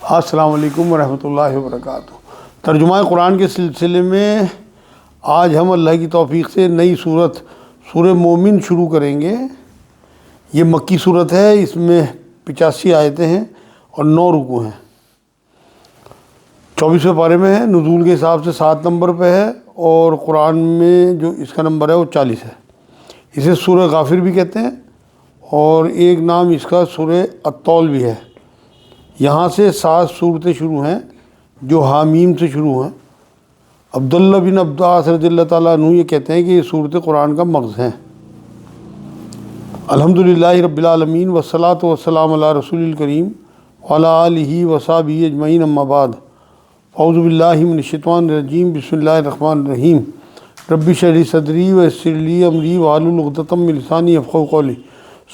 السلام علیکم ورحمۃ اللہ وبرکاتہ۔ ترجمہ قرآن کے سلسلے میں آج ہم اللہ کی توفیق سے نئی سورہ مومن شروع کریں گے۔ یہ مکی صورت ہے، اس میں 85 آیتیں ہیں اور 9 رکوع ہیں۔ 24ویں پارے میں ہے، نزول کے حساب سے 7 نمبر پہ ہے اور قرآن میں جو اس کا نمبر ہے وہ 40 ہے۔ اسے سورہ غافر بھی کہتے ہیں اور ایک نام اس کا سورہ الطول بھی ہے۔ یہاں سے 7 صورتیں شروع ہیں جو حامیم سے شروع ہیں۔ عبداللہ بن عباس رضی اللہ تعالیٰ عنہ یہ کہتے ہیں کہ یہ صورت قرآن کا مغز ہیں۔ الحمدللہ رب العالمین والصلاۃ والسلام علی رسول الکریم وعلی آلہ وصحبہ اجمعین، اما بعد، اعوذ باللہ من الشیطان الرجیم، بسم اللہ الرحمن الرحیم۔ رب اشرح لی صدری ویسر لی امری واحلل عقدۃ من لسانی یفقہوا قولی۔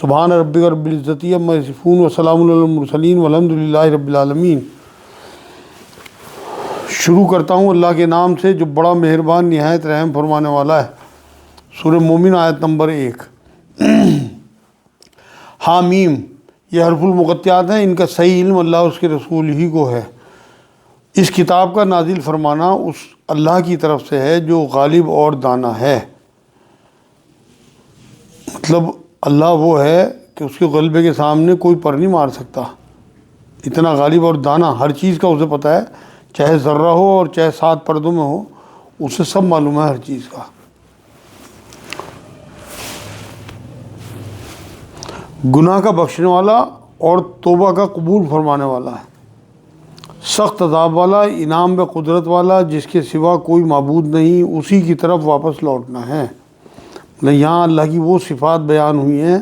سبحان ربک رب العزۃ عما یصفون وسلام علی المرسلین والحمد للہ رب العالمین۔ شروع کرتا ہوں اللہ کے نام سے جو بڑا مہربان نہایت رحم فرمانے والا ہے۔ سورہ مومن آیت نمبر 1۔ حامیم، یہ حرف المقطعات ہیں، ان کا صحیح علم اللہ اس کے رسول ہی کو ہے۔ اس کتاب کا نازل فرمانا اس اللہ کی طرف سے ہے جو غالب اور دانا ہے۔ مطلب اللہ وہ ہے کہ اس کے غلبے کے سامنے کوئی پر نہیں مار سکتا، اتنا غالب اور دانا، ہر چیز کا اسے پتہ ہے، چاہے ذرہ ہو اور چاہے 7 پردوں میں ہو، اسے سب معلوم ہے ہر چیز کا۔ گناہ کا بخشنے والا اور توبہ کا قبول فرمانے والا ہے، سخت عذاب والا، انعام بے قدرت والا، جس کے سوا کوئی معبود نہیں، اسی کی طرف واپس لوٹنا ہے۔ یہاں اللہ کی وہ صفات بیان ہوئی ہیں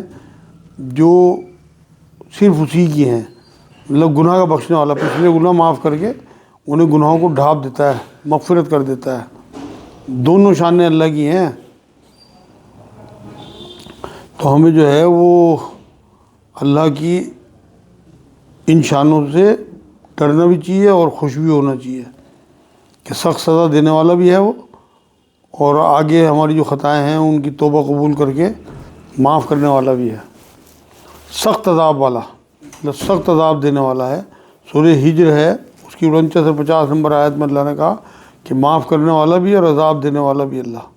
جو صرف اسی کی ہیں۔ مطلب گناہ کا بخشنے والا، پچھلے گناہ معاف کر کے انہیں گناہوں کو ڈھانپ دیتا ہے، مغفرت کر دیتا ہے۔ دونوں شانیں اللہ کی ہیں، تو ہمیں جو ہے وہ اللہ کی ان شانوں سے ڈرنا بھی چاہیے اور خوش بھی ہونا چاہیے کہ سخت سزا دینے والا بھی ہے وہ، اور آگے ہماری جو خطائیں ہیں ان کی توبہ قبول کر کے معاف کرنے والا بھی ہے۔ سخت عذاب والا، مطلب سخت عذاب دینے والا ہے۔ سورہ ہجر ہے، اس کی 49 اور 50 نمبر آیت میں اللہ نے کہا کہ معاف کرنے والا بھی اور عذاب دینے والا بھی اللہ۔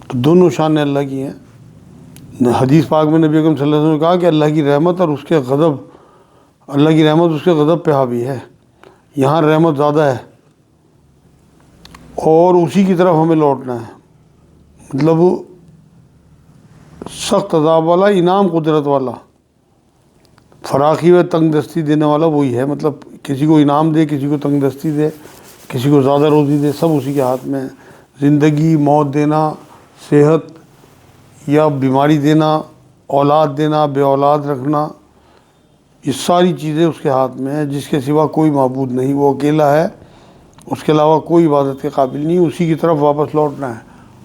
تو دونوں شانیں اللہ کی ہیں۔ حدیث پاک میں نبی اکرم صلی اللہ علیہ وسلم نے کہا کہ اللہ کی رحمت اور اس کے غضب، اللہ کی رحمت اس کے غضب پہ حاوی ہے۔ یہاں رحمت زیادہ ہے اور اسی کی طرف ہمیں لوٹنا ہے۔ مطلب سخت عذاب والا، انعام قدرت والا، فراخی و تنگ دستی دینے والا وہی ہے۔ مطلب کسی کو انعام دے، کسی کو تنگ دستی دے، کسی کو زیادہ روزی دے، سب اسی کے ہاتھ میں ہے۔ زندگی، موت دینا، صحت یا بیماری دینا، اولاد دینا، بے اولاد رکھنا، یہ ساری چیزیں اس کے ہاتھ میں ہیں، جس کے سوا کوئی معبود نہیں، وہ اکیلا ہے، اس کے علاوہ کوئی عبادت کے قابل نہیں، اسی کی طرف واپس لوٹنا ہے۔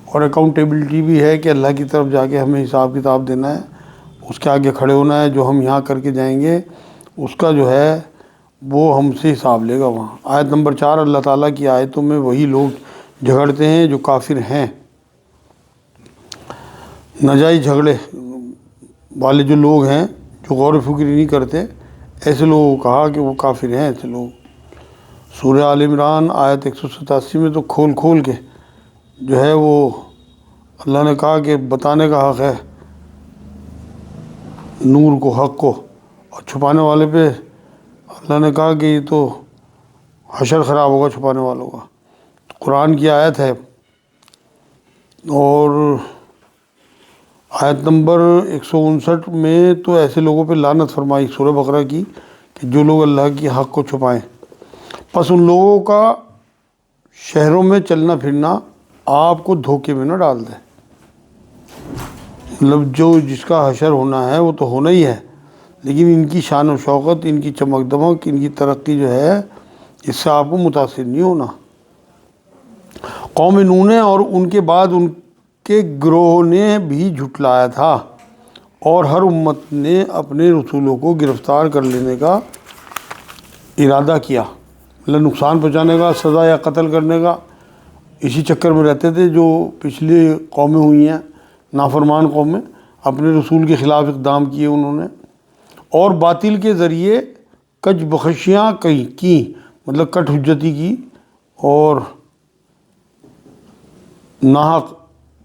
اور اکاؤنٹیبلٹی بھی ہے کہ اللہ کی طرف جا کے ہمیں حساب کتاب دینا ہے، اس کے آگے کھڑے ہونا ہے۔ جو ہم یہاں کر کے جائیں گے اس کا جو ہے وہ ہم سے حساب لے گا وہاں۔ آیت نمبر 4، اللہ تعالیٰ کی آیتوں میں وہی لوگ جھگڑتے ہیں جو کافر ہیں۔ ناجائز جھگڑے والے جو لوگ ہیں، جو غور و فکر نہیں کرتے، ایسے لوگوں کو کہا کہ وہ کافر ہیں ایسے لوگ۔ سورہ آل عمران آیت 187 میں تو کھول کھول کے جو ہے وہ اللہ نے کہا کہ بتانے کا حق ہے نور کو، حق کو، اور چھپانے والے پہ اللہ نے کہا کہ یہ تو حشر خراب ہوگا چھپانے والوں کا۔ قرآن کی آیت ہے، اور آیت نمبر 159 میں تو ایسے لوگوں پہ لعنت فرمائی سورہ بقرہ کی کہ جو لوگ اللہ کی حق کو چھپائیں۔ پس ان لوگوں کا شہروں میں چلنا پھرنا آپ کو دھوکے میں نہ ڈال دے۔ مطلب جو جس کا حشر ہونا ہے وہ تو ہونا ہی ہے، لیکن ان کی شان و شوکت، ان کی چمک دمک، ان کی ترقی جو ہے، اس سے آپ کو متاثر نہیں ہونا۔ قوم نوح نے اور ان کے بعد ان کے گروہ نے بھی جھٹلایا تھا، اور ہر امت نے اپنے رسولوں کو گرفتار کر لینے کا ارادہ کیا، مطلب نقصان پہنچانے کا، سزا یا قتل کرنے کا، اسی چکر میں رہتے تھے۔ جو پچھلی قومیں ہوئی ہیں، نافرمان قومیں، اپنے رسول کے خلاف اقدام کیے انہوں نے، اور باطل کے ذریعے کچھ بخشیاں کی مطلب کٹ حجتی کی اور ناحق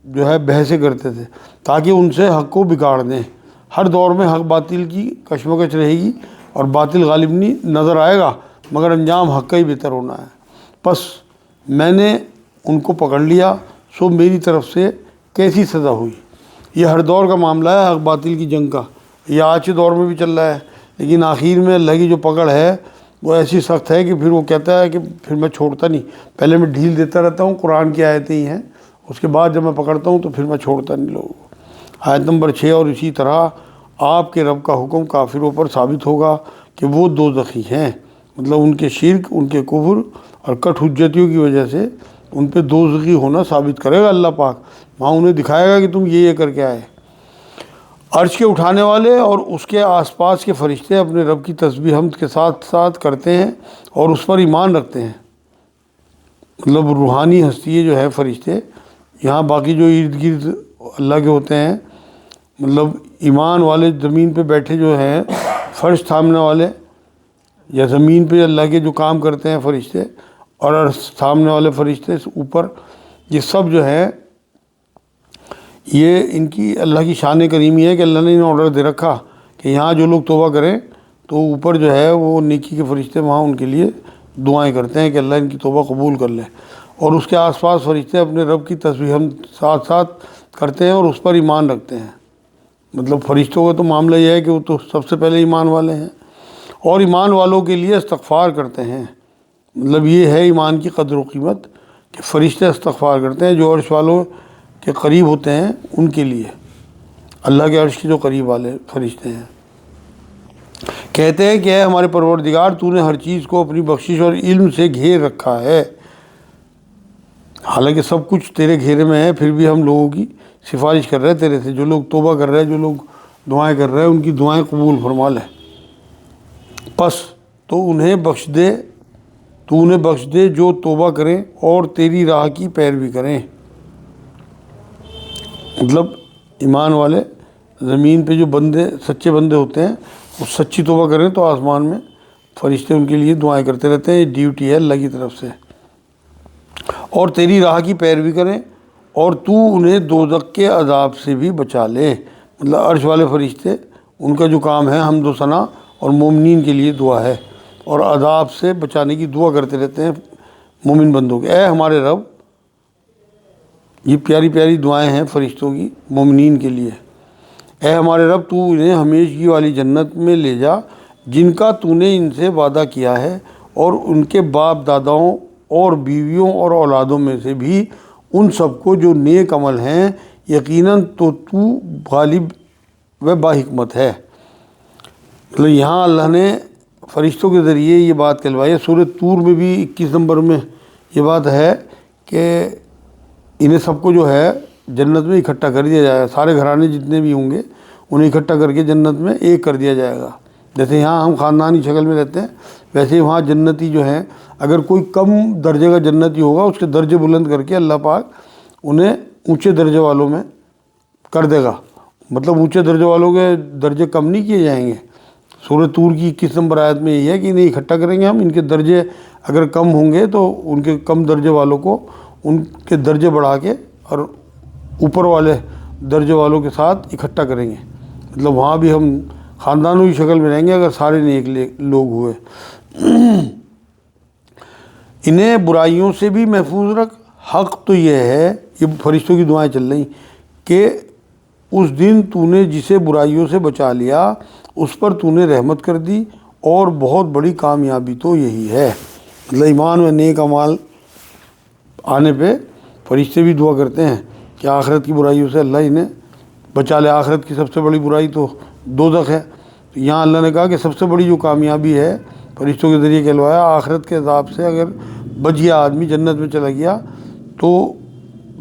جو ہے بحثیں کرتے تھے تاکہ ان سے حق کو بگاڑ دیں۔ ہر دور میں حق باطل کی کشمکش رہے گی اور باطل غالب نہیں نظر آئے گا، مگر انجام حق کا ہی بہتر ہونا ہے۔ پس میں نے ان کو پکڑ لیا، سو میری طرف سے کیسی سزا ہوئی۔ یہ ہر دور کا معاملہ ہے حق باطل کی جنگ کا، یہ آج کے دور میں بھی چل رہا ہے، لیکن آخر میں اللہ کی جو پکڑ ہے وہ ایسی سخت ہے کہ پھر وہ کہتا ہے کہ پھر میں چھوڑتا نہیں، پہلے میں ڈھیل دیتا رہتا ہوں، قرآن کی آیتیں ہی ہیں، اس کے بعد جب میں پکڑتا ہوں تو پھر میں چھوڑتا نہیں لوگوں کو۔ آیت نمبر 6، اور اسی طرح آپ کے رب کا حکم کافروں پر ثابت ہوگا کہ وہ دوزخی ہیں، مطلب ان کے شرک، ان کے کفر اور کٹ حجتیوں کی وجہ سے ان پہ دوزخی ہونا ثابت کرے گا اللہ پاک۔ وہاں انہیں دکھائے گا کہ تم یہ کر کے آئے۔ عرش کے اٹھانے والے اور اس کے آس پاس کے فرشتے اپنے رب کی تسبیح حمد کے ساتھ ساتھ کرتے ہیں اور اس پر ایمان رکھتے ہیں، مطلب روحانی ہستی جو ہے فرشتے، یہاں باقی جو ارد گرد اللہ کے ہوتے ہیں، مطلب ایمان والے زمین پہ بیٹھے جو ہیں فرش تھامنے والے، یا زمین پہ اللہ کے جو کام کرتے ہیں فرشتے، اور عرش تھامنے والے فرشتے اوپر، یہ سب جو ہے یہ ان کی اللہ کی شان کریمی ہے کہ اللہ نے انہیں آرڈر دے رکھا کہ یہاں جو لوگ توبہ کریں تو اوپر جو ہے وہ نیکی کے فرشتے وہاں ان کے لیے دعائیں کرتے ہیں کہ اللہ ان کی توبہ قبول کر لے، اور اس کے آس پاس فرشتے اپنے رب کی تسبیح ہم ساتھ ساتھ کرتے ہیں اور اس پر ایمان رکھتے ہیں۔ مطلب فرشتوں کا تو معاملہ یہ ہے کہ وہ تو سب سے پہلے ایمان والے ہیں، اور ایمان والوں کے لیے استغفار کرتے ہیں۔ مطلب یہ ہے ایمان کی قدر و قیمت کہ فرشتے استغفار کرتے ہیں جو عرش والوں کے قریب ہوتے ہیں، ان کے لیے اللہ کے عرش کے جو قریب والے فرشتے ہیں، کہتے ہیں کہ اے ہمارے پروردگار، تو نے ہر چیز کو اپنی بخشش اور علم سے گھیر رکھا ہے۔ حالانکہ سب کچھ تیرے گھیرے میں ہے، پھر بھی ہم لوگوں کی سفارش کر رہے ہیں تیرے سے، جو لوگ توبہ کر رہے ہیں، جو لوگ دعائیں کر رہے ہیں، ان کی دعائیں قبول فرما لے۔ پس تو انہیں بخش دے جو توبہ کریں اور تیری راہ کی پیروی کریں۔ مطلب ایمان والے زمین پہ جو بندے سچے بندے ہوتے ہیں وہ سچی توبہ کریں تو آسمان میں فرشتے ان کے لیے دعائیں کرتے رہتے ہیں، یہ ڈیوٹی ہے اللہ کی طرف سے۔ اور تیری راہ کی پیروی کریں اور تو انہیں دوزخ کے عذاب سے بھی بچا لے۔ مطلب عرش والے فرشتے ان کا جو کام ہے حمد و ثنا اور مومنین کے لیے دعا ہے، اور عذاب سے بچانے کی دعا کرتے رہتے ہیں مومن بندوں کے۔ اے ہمارے رب، یہ پیاری پیاری دعائیں ہیں فرشتوں کی مومنین کے لیے۔ اے ہمارے رب، تو انہیں ہمیشگی والی جنت میں لے جا جن کا تو نے ان سے وعدہ کیا ہے، اور ان کے باپ داداؤں اور بیویوں اور اولادوں میں سے بھی ان سب کو جو نیک عمل ہیں، یقیناً تو غالب و باحکمت ہے۔ مطلب یہاں اللہ نے فرشتوں کے ذریعے یہ بات کہلوائی ہے۔ سورۃ طور میں بھی 21 نمبر میں یہ بات ہے کہ انہیں سب کو جو ہے جنت میں اکٹھا کر دیا جائے گا، سارے گھرانے جتنے بھی ہوں گے انہیں اکٹھا کر کے جنت میں ایک کر دیا جائے گا۔ جیسے یہاں ہم خاندانی شکل میں رہتے ہیں، ویسے ہی وہاں جنتی جو ہیں، اگر کوئی کم درجے کا جنتی ہوگا اس کے درجے بلند کر کے اللہ پاک انہیں اونچے درجے والوں میں کر دے گا۔ مطلب اونچے درجے والوں کے درجے کم نہیں کیے جائیں گے۔ سورۃ طور کی 21 نمبر آیت میں یہ ہے کہ انہیں اکٹھا کریں گے ہم، ان کے درجے اگر کم ہوں گے تو ان کے کم درجے والوں کو ان کے درجے بڑھا کے اور اوپر والے درجے والوں کے ساتھ اکٹھا کریں گے۔ مطلب وہاں بھی ہم خاندانوں کی شکل میں رہیں گے اگر سارے نیک لوگ ہوئے۔ انہیں برائیوں سے بھی محفوظ رکھ۔ حق تو یہ ہے، یہ فرشتوں کی دعائیں چل رہی کہ اس دن تو نے جسے برائیوں سے بچا لیا اس پر تو نے رحمت کر دی، اور بہت بڑی کامیابی تو یہی ہے۔ مطلب ایمان و نیک اعمال آنے پہ فرشتے بھی دعا کرتے ہیں کہ آخرت کی برائیوں سے اللہ انہیں بچا لے۔ آخرت کی سب سے بڑی برائی تو دوزخ ہے، تو یہاں اللہ نے کہا کہ سب سے بڑی جو کامیابی ہے فرشتوں کے ذریعے کہلوایا، آخرت کے عذاب سے اگر بچ گیا آدمی، جنت میں چلا گیا، تو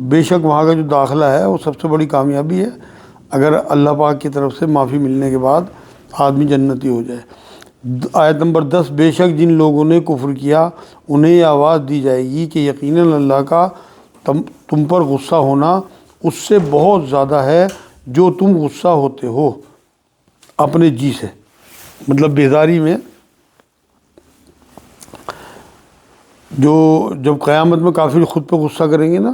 بے شک وہاں کا جو داخلہ ہے وہ سب سے بڑی کامیابی ہے، اگر اللہ پاک کی طرف سے معافی ملنے کے بعد آدمی جنتی ہو جائے۔ آیت نمبر 10، بے شک جن لوگوں نے کفر کیا انہیں یہ آواز دی جائے گی کہ یقیناً اللہ کا تم پر غصہ ہونا اس سے بہت زیادہ ہے جو تم غصہ ہوتے ہو اپنے جی سے۔ مطلب بیزاری میں جو جب قیامت میں کافر خود پہ غصہ کریں گے نا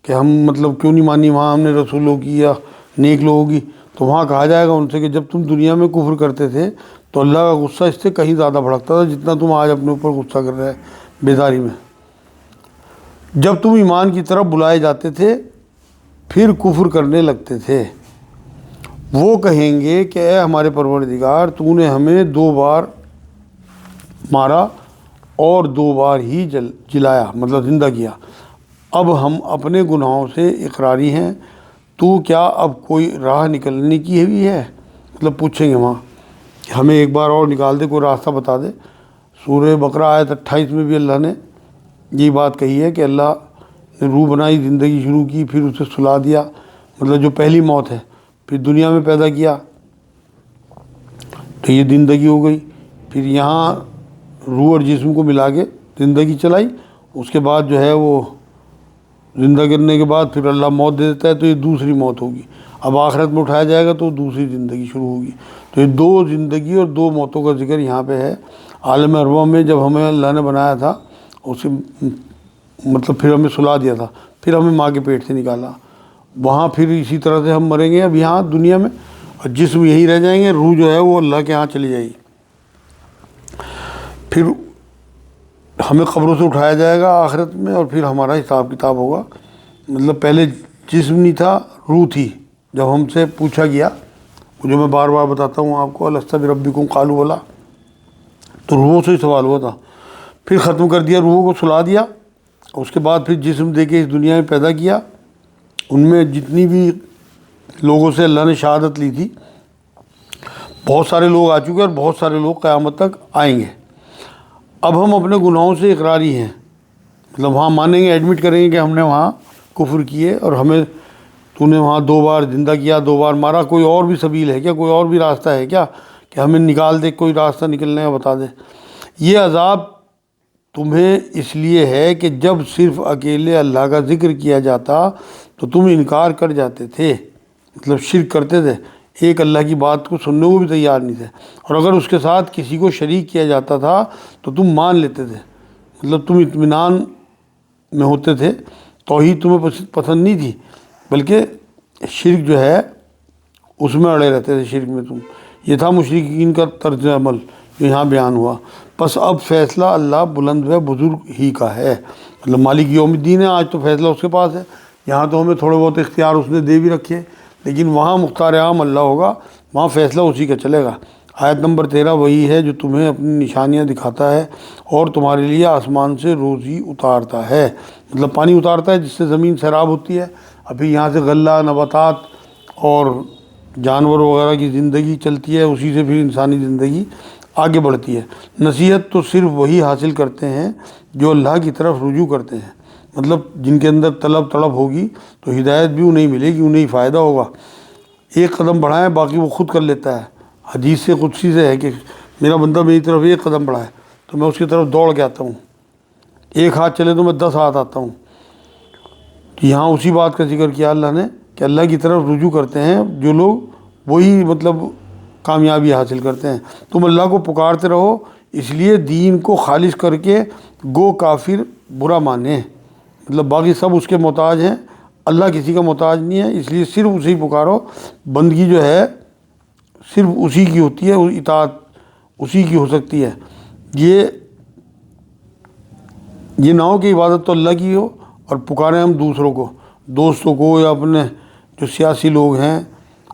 کہ ہم مطلب کیوں نہیں مانی وہاں ہم نے رسولوں کی یا نیک لوگوں کی، تو وہاں کہا جائے گا ان سے کہ جب تم دنیا میں کفر کرتے تھے تو اللہ کا غصہ اس سے کہیں زیادہ بھڑکتا تھا جتنا تم آج اپنے اوپر غصہ کر رہے بیداری میں۔ جب تم ایمان کی طرف بلائے جاتے تھے پھر کفر کرنے لگتے تھے، وہ کہیں گے کہ اے ہمارے پروردگار تو نے ہمیں 2 بار مارا اور 2 بار ہی جلایا، مطلب زندہ کیا، اب ہم اپنے گناہوں سے اقراری ہیں، تو کیا اب کوئی راہ نکلنے کی ہوئی ہے؟ مطلب پوچھیں گے وہاں کہ ہمیں ایک بار اور نکال دے، کوئی راستہ بتا دے۔ سورہ بقرہ آیت 28 میں بھی اللہ نے یہ بات کہی ہے کہ اللہ نے روح بنائی، زندگی شروع کی، پھر اسے سلا دیا، مطلب جو پہلی موت ہے، پھر دنیا میں پیدا کیا تو یہ زندگی ہو گئی، پھر یہاں روح اور جسم کو ملا کے زندگی چلائی، اس کے بعد جو ہے وہ زندہ کرنے کے بعد پھر اللہ موت دے دیتا ہے تو یہ دوسری موت ہوگی، اب آخرت میں اٹھایا جائے گا تو دوسری زندگی شروع ہوگی۔ تو یہ 2 زندگی اور 2 موتوں کا ذکر یہاں پہ ہے۔ عالم ارواح میں جب ہمیں اللہ نے بنایا تھا اسے مطلب پھر ہمیں سلا دیا تھا، پھر ہمیں ماں کے پیٹ سے نکالا، وہاں پھر اسی طرح سے ہم مریں گے اب یہاں دنیا میں، اور جسم یہی رہ جائیں گے، روح جو ہے وہ اللہ کے ہاں چلی جائے گی، پھر ہمیں قبروں سے اٹھایا جائے گا آخرت میں اور پھر ہمارا حساب کتاب ہوگا۔ مطلب پہلے جسم نہیں تھا، روح تھی۔ جب ہم سے پوچھا گیا، جو میں بار بار بتاتا ہوں آپ کو، الست بربکم قالوا بلی، تو روحوں سے ہی سوال ہوا تھا، پھر ختم کر دیا، روحوں کو سلا دیا، اس کے بعد پھر جسم دے کے اس دنیا میں پیدا کیا۔ ان میں جتنی بھی لوگوں سے اللہ نے شہادت لی تھی، بہت سارے لوگ آ چکے اور بہت سارے لوگ قیامت تک آئیں گے۔ اب ہم اپنے گناہوں سے اقراری ہیں، مطلب وہاں مانیں گے، ایڈمٹ کریں گے کہ ہم نے وہاں کفر کیے اور ہمیں تو نے وہاں 2 بار زندہ کیا، 2 بار مارا، کوئی اور بھی سبیل ہے کیا، کوئی اور بھی راستہ ہے کیا کہ ہمیں نکال دے، کوئی راستہ نکلنے کا بتا دے۔ یہ عذاب تمہیں اس لیے ہے کہ جب صرف اکیلے اللہ کا ذکر کیا جاتا تو تم انکار کر جاتے تھے، مطلب شرک کرتے تھے، ایک اللہ کی بات کو سننے کو بھی تیار نہیں تھے، اور اگر اس کے ساتھ کسی کو شریک کیا جاتا تھا تو تم مان لیتے تھے، مطلب تم اطمینان میں ہوتے تھے، توحید تمہیں پسند نہیں تھی، بلکہ شرک جو ہے اس میں اڑے رہتے تھے، شرک میں تم۔ یہ تھا مشرکین کا طرز عمل جو یہاں بیان ہوا۔ پس اب فیصلہ اللہ بلند و بزرگ ہی کا ہے، مطلب مالک یوم الدین ہے، آج تو فیصلہ اس کے پاس ہے، یہاں تو ہمیں تھوڑے بہت اختیار اس نے دے بھی رکھے، لیکن وہاں مختار عام اللہ ہوگا، وہاں فیصلہ اسی کا چلے گا۔ آیت نمبر 13 وہی ہے جو تمہیں اپنی نشانیاں دکھاتا ہے اور تمہارے لیے آسمان سے روزی اتارتا ہے، مطلب پانی اتارتا ہے جس سے زمین سیراب ہوتی ہے، ابھی یہاں سے غلہ، نباتات اور جانور وغیرہ کی زندگی چلتی ہے، اسی سے پھر انسانی زندگی آگے بڑھتی ہے۔ نصیحت تو صرف وہی حاصل کرتے ہیں جو اللہ کی طرف رجوع کرتے ہیں، مطلب جن کے اندر طلب ہوگی تو ہدایت بھی انہیں ملے گی، انہیں فائدہ ہوگا۔ ایک قدم بڑھائیں باقی وہ خود کر لیتا ہے، حدیث سے قدسی سے ہے کہ میرا بندہ میری طرف ایک قدم بڑھائے تو میں اس کی طرف دوڑ کے آتا ہوں، ایک ہاتھ چلے تو میں 10 ہاتھ آتا ہوں۔ تو یہاں اسی بات کا ذکر کیا اللہ نے کہ اللہ کی طرف رجوع کرتے ہیں جو لوگ، وہی مطلب کامیابی حاصل کرتے ہیں۔ تم اللہ کو پکارتے رہو، اس لیے دین کو خالص کر کے گو کافر برا مانے، مطلب باقی سب اس کے محتاج ہیں، اللہ کسی کا محتاج نہیں ہے، اس لیے صرف اسی پکارو، بندگی جو ہے صرف اسی کی ہوتی ہے، اطاعت اسی کی ہو سکتی ہے۔ یہ نہ ہو کہ عبادت تو اللہ کی ہو اور پکاریں ہم دوسروں کو، دوستوں کو یا اپنے جو سیاسی لوگ ہیں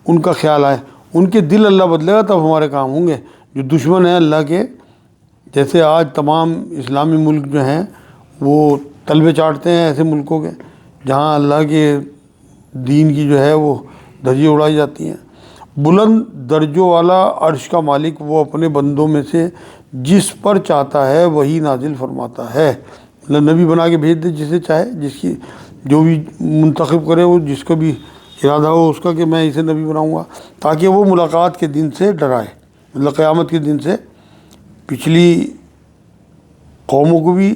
ان کا خیال آئے، ان کے دل اللہ بدلے گا تب ہمارے کام ہوں گے۔ جو دشمن ہیں اللہ کے، جیسے آج تمام اسلامی ملک جو ہیں وہ تلوے چاٹتے ہیں ایسے ملکوں کے جہاں اللہ کے دین کی جو ہے وہ دھجیاں اڑائی جاتی ہیں۔ بلند درجوں والا عرش کا مالک وہ اپنے بندوں میں سے جس پر چاہتا ہے وہی نازل فرماتا ہے، مطلب نبی بنا کے بھیج دے جسے چاہے، جس کی جو بھی منتخب کرے، وہ جس کو بھی ارادہ ہو اس کا کہ میں اسے نبی بناؤں گا، تاکہ وہ ملاقات کے دن سے ڈرائے، مطلب قیامت کے دن سے پچھلی قوموں کو بھی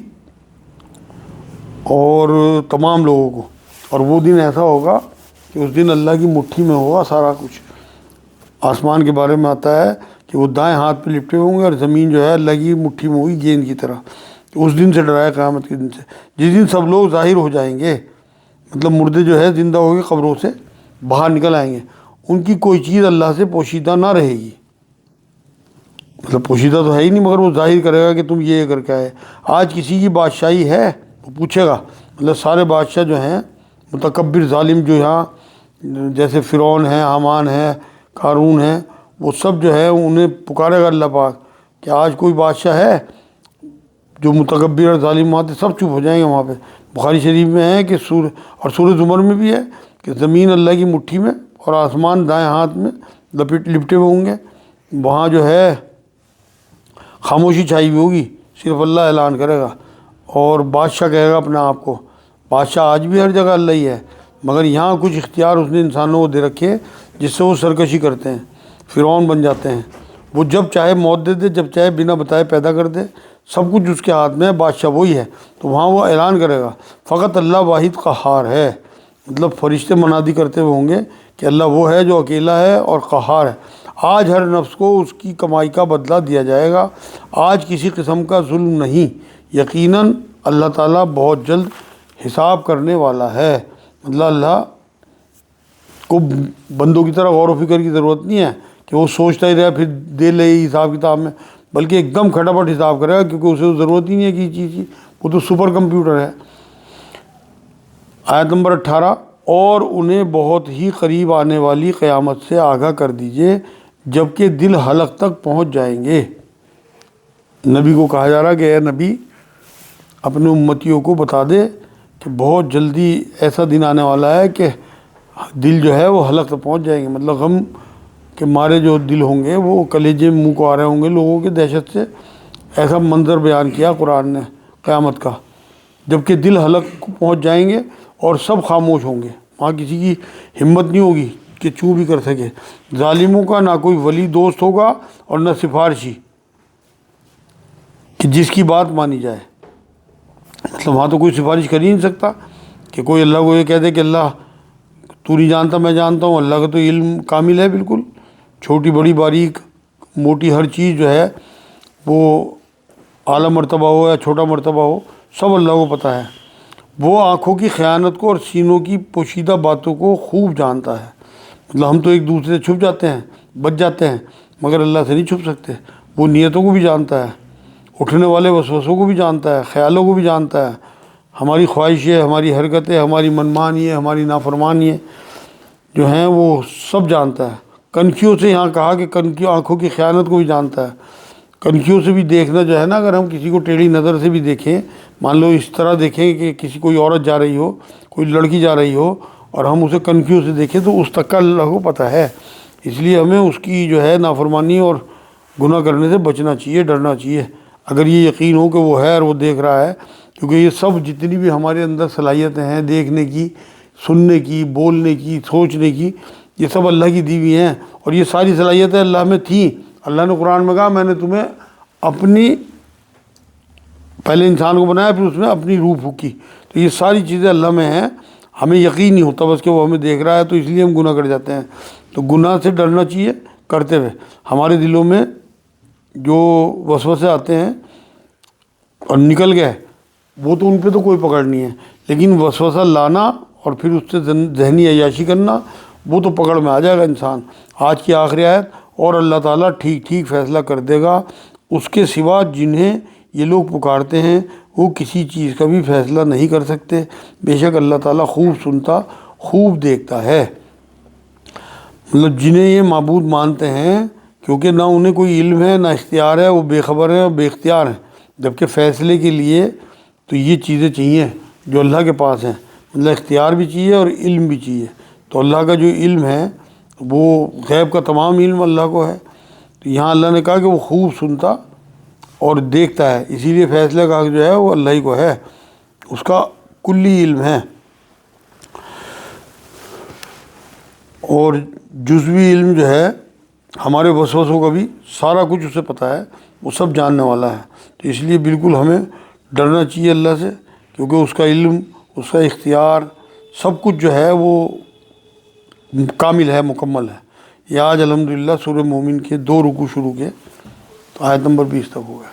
اور تمام لوگوں کو۔ اور وہ دن ایسا ہوگا کہ اس دن اللہ کی مٹھی میں ہوگا سارا کچھ۔ آسمان کے بارے میں آتا ہے کہ وہ دائیں ہاتھ پہ لپٹے ہوں گے اور زمین جو ہے اللہ کی مٹھی میں ہوگی گیند کی طرح، اس دن سے ڈرایا، قیامت کے دن سے، جس دن سب لوگ ظاہر ہو جائیں گے، مطلب مردے جو ہے زندہ ہو کے قبروں سے باہر نکل آئیں گے، ان کی کوئی چیز اللہ سے پوشیدہ نہ رہے گی، مطلب پوشیدہ تو ہے ہی نہیں، مگر وہ ظاہر کرے گا کہ تم یہ کر کے آئے۔ آج کسی کی بادشاہی ہے وہ پوچھے گا، مطلب سارے بادشاہ جو ہیں متکبر ظالم جو یہاں جیسے فرعون ہے، حامان ہے، قارون ہے، وہ سب جو ہے انہیں پکارے گا اللہ پاک کہ آج کوئی بادشاہ ہے جو متکبر اور ظالم، وہاں سب چپ ہو جائیں گے وہاں پہ۔ بخاری شریف میں ہے کہ سورہ زمر میں بھی ہے کہ زمین اللہ کی مٹھی میں اور آسمان دائیں ہاتھ میں لپٹے ہوئے ہوں گے، وہاں جو ہے خاموشی چھائی ہوئی ہوگی، صرف اللہ اعلان کرے گا، اور بادشاہ کہے گا اپنے آپ کو، بادشاہ آج بھی ہر جگہ اللہ ہی ہے، مگر یہاں کچھ اختیار اس نے انسانوں کو دے رکھے جس سے وہ سرکشی کرتے ہیں، فرعون بن جاتے ہیں۔ وہ جب چاہے موت دے دے، جب چاہے بنا بتائے پیدا کر دے، سب کچھ اس کے ہاتھ میں ہے، بادشاہ وہی ہے، تو وہاں وہ اعلان کرے گا فقط اللہ واحد قہار ہے، مطلب فرشتے منادی کرتے ہوئے ہوں گے کہ اللہ وہ ہے جو اکیلا ہے اور قہار ہے۔ آج ہر نفس کو اس کی کمائی کا بدلہ دیا جائے گا، آج کسی قسم کا ظلم نہیں، یقیناً اللہ تعالیٰ بہت جلد حساب کرنے والا ہے۔ مطلب اللہ کو بندوں کی طرح غور و فکر کی ضرورت نہیں ہے کہ وہ سوچتا ہی رہے پھر دے لے حساب کتاب میں، بلکہ ایک دم کھٹاپٹ حساب کرے گا، کیونکہ اسے ضرورت ہی نہیں ہے کہ چیز کی، وہ تو سپر کمپیوٹر ہے۔ آیت نمبر 18، اور انہیں بہت ہی قریب آنے والی قیامت سے آگاہ کر دیجئے جبکہ دل حلق تک پہنچ جائیں گے۔ نبی کو کہا جا رہا کہ اے نبی اپنے امتیوں کو بتا دے کہ بہت جلدی ایسا دن آنے والا ہے کہ دل جو ہے وہ حلق تک پہنچ جائیں گے، مطلب غم کے مارے جو دل ہوں گے وہ کلیجے منہ کو آ رہے ہوں گے لوگوں کے دہشت سے۔ ایسا منظر بیان کیا قرآن نے قیامت کا، جبکہ دل حلق کو پہنچ جائیں گے اور سب خاموش ہوں گے، وہاں کسی کی ہمت نہیں ہوگی کہ چوں بھی کر سکے، ظالموں کا نہ کوئی ولی دوست ہوگا اور نہ سفارشی کہ جس کی بات مانی جائے، مطلب وہاں تو کوئی سفارش کر ہی نہیں سکتا کہ کوئی اللہ کو یہ کہہ دے کہ اللہ تو نہیں جانتا میں جانتا ہوں، اللہ کا تو علم کامل ہے بالکل، چھوٹی بڑی باریک موٹی ہر چیز جو ہے وہ اعلیٰ مرتبہ ہو یا چھوٹا مرتبہ ہو سب اللہ کو پتہ ہے۔ وہ آنکھوں کی خیانت کو اور سینوں کی پوشیدہ باتوں کو خوب جانتا ہے، مطلب ہم تو ایک دوسرے سے چھپ جاتے ہیں، بچ جاتے ہیں، مگر اللہ سے نہیں چھپ سکتے، وہ نیتوں کو بھی جانتا ہے، اٹھنے والے وسوسوں کو بھی جانتا ہے، خیالوں کو بھی جانتا ہے، ہماری خواہشیں، ہماری حرکتیں، ہماری منمانیاں، ہماری نافرمانیاں جو ہیں وہ سب جانتا ہے۔ کنکھیوں سے یہاں کہا کہ کنکھیوں آنکھوں کی خیانت کو بھی جانتا ہے، کنکھیوں سے بھی دیکھنا جو ہے نا، اگر ہم کسی کو ٹیڑھی نظر سے بھی دیکھیں، مان لو اس طرح دیکھیں کہ کسی کوئی عورت جا رہی ہو، کوئی لڑکی جا رہی ہو اور ہم اسے کنکھیوں سے دیکھیں تو اس تک کا اللہ کو پتہ ہے، اس لیے ہمیں اس کی جو ہے نافرمانی اور گناہ کرنے سے بچنا چاہیے، ڈرنا چاہیے، اگر یہ یقین ہو کہ وہ ہے اور وہ دیکھ رہا ہے، کیونکہ یہ سب جتنی بھی ہمارے اندر صلاحیتیں ہیں دیکھنے کی، سننے کی، بولنے کی، سوچنے کی، یہ سب اللہ کی دی ہوئی ہیں، اور یہ ساری صلاحیتیں اللہ میں تھیں۔ اللہ نے قرآن میں کہا میں نے تمہیں اپنی پہلے انسان کو بنایا پھر اس میں اپنی روح پھونکی، تو یہ ساری چیزیں اللہ میں ہیں، ہمیں یقین نہیں ہوتا بس کہ وہ ہمیں دیکھ رہا ہے، تو اس لیے ہم گناہ کر جاتے ہیں۔ تو گناہ سے ڈرنا چاہیے کرتے ہوئے، ہمارے دلوں میں جو وسوسے آتے ہیں اور نکل گئے وہ تو ان پہ تو کوئی پکڑ نہیں ہے، لیکن وسوسہ لانا اور پھر اس سے ذہنی عیاشی کرنا وہ تو پکڑ میں آ جائے گا انسان۔ آج کی آخری آیت، اور اللہ تعالیٰ ٹھیک ٹھیک فیصلہ کر دے گا، اس کے سوا جنہیں یہ لوگ پکارتے ہیں وہ کسی چیز کا بھی فیصلہ نہیں کر سکتے، بے شک اللہ تعالیٰ خوب سنتا خوب دیکھتا ہے۔ مطلب جنہیں یہ معبود مانتے ہیں کیونکہ نہ انہیں کوئی علم ہے نہ اختیار ہے، وہ بے خبر ہیں اور بے اختیار ہیں، جبکہ فیصلے کے لیے تو یہ چیزیں چاہیے جو اللہ کے پاس ہیں، مطلب اختیار بھی چاہیے اور علم بھی چاہیے۔ تو اللہ کا جو علم ہے وہ غیب کا تمام علم اللہ کو ہے، تو یہاں اللہ نے کہا کہ وہ خوب سنتا اور دیکھتا ہے، اسی لیے فیصلے کا حق جو ہے وہ اللہ ہی کو ہے، اس کا کلی علم ہے، اور جزوی علم جو ہے ہمارے وسوسوں کا بھی سارا کچھ اسے پتہ ہے، وہ سب جاننے والا ہے، تو اس لیے بالکل ہمیں ڈرنا چاہیے اللہ سے، کیونکہ اس کا علم، اس کا اختیار، سب کچھ جو ہے وہ کامل ہے، مکمل ہے۔ یہ آج الحمدللہ سورہ مومن کے 2 رکوع شروع کے تو آیت نمبر 20 تک ہو گیا۔